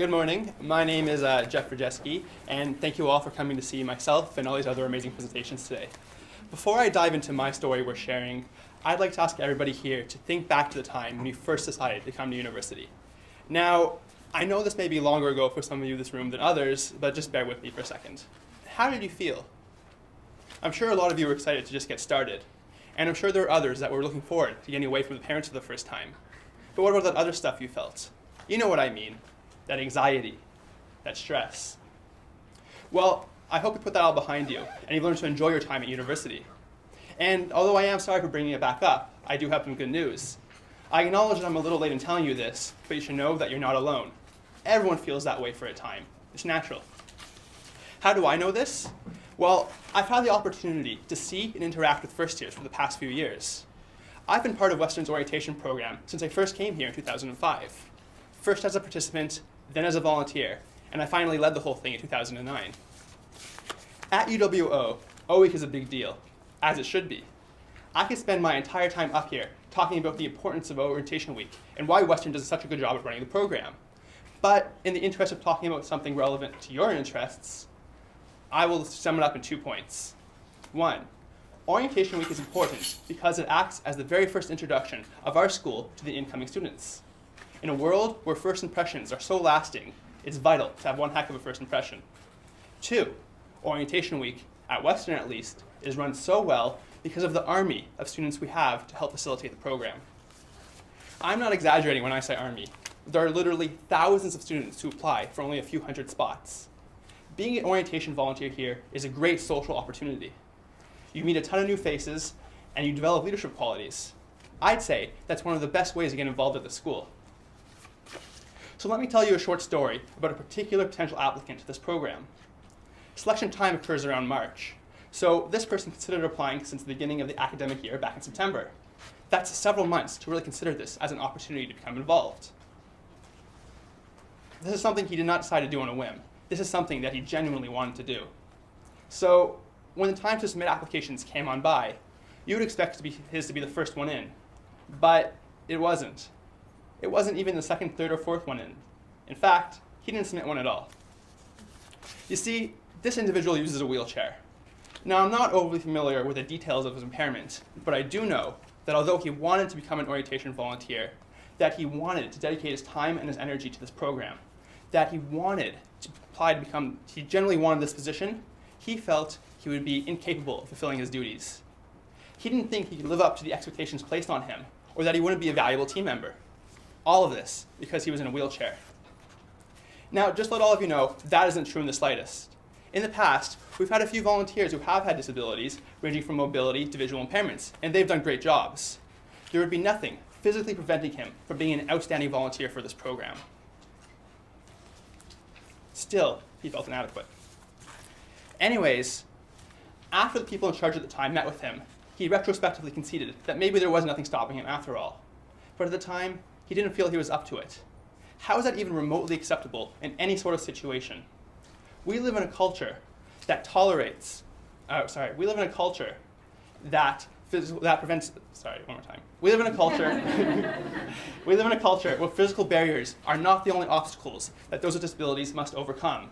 Good morning. My name is Rajesky, and thank you all for coming to see myself and all these other amazing presentations today. Before I dive into my story we're sharing, I'd like to ask everybody here to think back to the time when you first decided to come to university. Now, I know this may be longer ago for some of you in this room than others, but just bear with me for a second. How did you feel? I'm sure a lot of you were excited to just get started, and I'm sure there were others that were looking forward to getting away from the parents for the first time. But what about that other stuff you felt? You know what I mean. That anxiety, that stress. Well, I hope you put that all behind you and you've learned to enjoy your time at university. And although I am sorry for bringing it back up, I do have some good news. I acknowledge that I'm a little late in telling you this, but you should know that you're not alone. Everyone feels that way for a time. It's natural. How do I know this? Well, I've had the opportunity to see and interact with first years for the past few years. I've been part of Western's orientation program since I first came here in 2005. First as a participant, then as a volunteer, and I finally led the whole thing in 2009. At UWO, O-Week is a big deal, as it should be. I could spend my entire time up here talking about the importance of Orientation Week and why Western does such a good job of running the program. But in the interest of talking about something relevant to your interests, I will sum it up in 2 points. 1, Orientation Week is important because it acts as the very first introduction of our school to the incoming students. In a world where first impressions are so lasting, it's vital to have one heck of a first impression. 2, Orientation Week, at Western at least, is run so well because of the army of students we have to help facilitate the program. I'm not exaggerating when I say army. There are literally thousands of students who apply for only a few hundred spots. Being an orientation volunteer here is a great social opportunity. You meet a ton of new faces, and you develop leadership qualities. I'd say that's one of the best ways to get involved at the school. So let me tell you a short story about a particular potential applicant to this program. Selection time occurs around March. So this person considered applying since the beginning of the academic year back in September. That's several months to really consider this as an opportunity to become involved. This is something he did not decide to do on a whim. This is something that he genuinely wanted to do. So when the time to submit applications came on by, you would expect his to be the first one in. But it wasn't. It wasn't even the second, third, or fourth one in. In fact, he didn't submit one at all. You see, this individual uses a wheelchair. Now, I'm not overly familiar with the details of his impairment, but I do know that although he wanted to become an orientation volunteer, that he wanted to dedicate his time and his energy to this program, that he wanted to apply to become, he generally wanted this position, he felt he would be incapable of fulfilling his duties. He didn't think he could live up to the expectations placed on him, or that he wouldn't be a valuable team member. All of this because he was in a wheelchair. Now, just to let all of you know, that isn't true in the slightest. In the past, we've had a few volunteers who have had disabilities, ranging from mobility to visual impairments, and they've done great jobs. There would be nothing physically preventing him from being an outstanding volunteer for this program. Still, he felt inadequate. Anyways, after the people in charge at the time met with him, he retrospectively conceded that maybe there was nothing stopping him after all. But at the time, he didn't feel he was up to it. How is that even remotely acceptable in any sort of situation? We live in a culture that tolerates, we live in a culture that prevents, We live in a culture, we live in a culture where physical barriers are not the only obstacles that those with disabilities must overcome.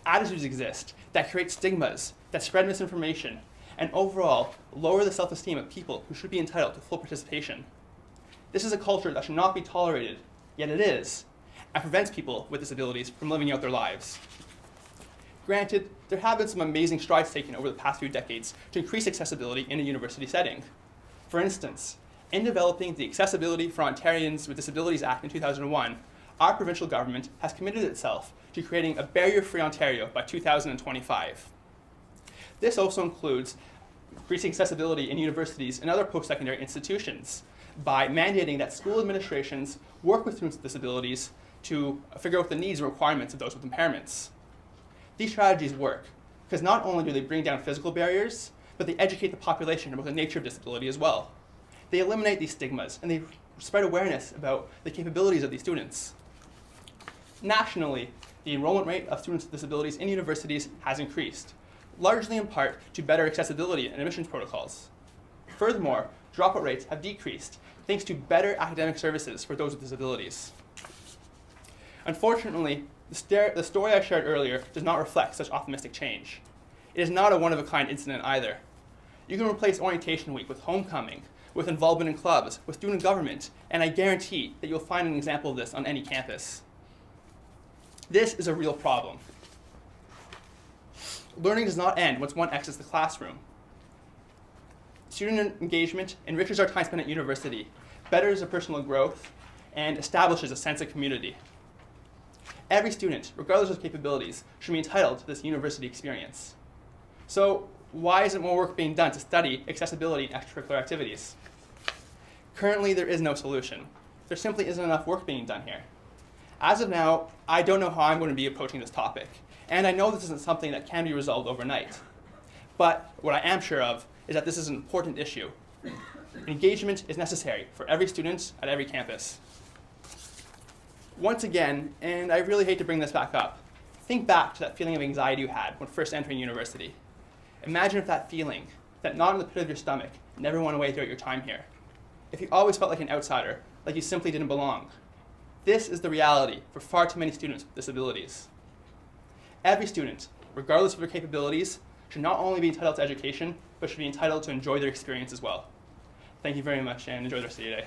Attitudes exist that create stigmas, that spread misinformation, and overall lower the self-esteem of people who should be entitled to full participation. This is a culture that should not be tolerated, yet it is, and prevents people with disabilities from living out their lives. Granted, there have been some amazing strides taken over the past few decades to increase accessibility in a university setting. For instance, in developing the Accessibility for Ontarians with Disabilities Act in 2001, our provincial government has committed itself to creating a barrier-free Ontario by 2025. This also includes increasing accessibility in universities and other post-secondary institutions by mandating that school administrations work with students with disabilities to figure out the needs and requirements of those with impairments. These strategies work because not only do they bring down physical barriers, but they educate the population about the nature of disability as well. They eliminate these stigmas and they spread awareness about the capabilities of these students. Nationally, the enrollment rate of students with disabilities in universities has increased, largely in part to better accessibility and admissions protocols. Furthermore, dropout rates have decreased thanks to better academic services for those with disabilities. Unfortunately, the story I shared earlier does not reflect such optimistic change. It is not a one-of-a-kind incident either. You can replace orientation week with homecoming, with involvement in clubs, with student government, and I guarantee that you'll find an example of this on any campus. This is a real problem. Learning does not end once one exits the classroom. Student engagement enriches our time spent at university, betters our personal growth, and establishes a sense of community. Every student, regardless of capabilities, should be entitled to this university experience. So why isn't more work being done to study accessibility and extracurricular activities? Currently, there is no solution. There simply isn't enough work being done here. As of now, I don't know how I'm going to be approaching this topic, and I know this isn't something that can be resolved overnight. But what I am sure of is that this is an important issue. Engagement is necessary for every student at every campus. Once again, and I really hate to bring this back up, think back to that feeling of anxiety you had when first entering university. Imagine if that feeling, that knot in the pit of your stomach, never went away throughout your time here. If you always felt like an outsider, like you simply didn't belong. This is the reality for far too many students with disabilities. Every student, regardless of their capabilities, should not only be entitled to education, but should be entitled to enjoy their experience as well. Thank you very much and enjoy the rest of your day.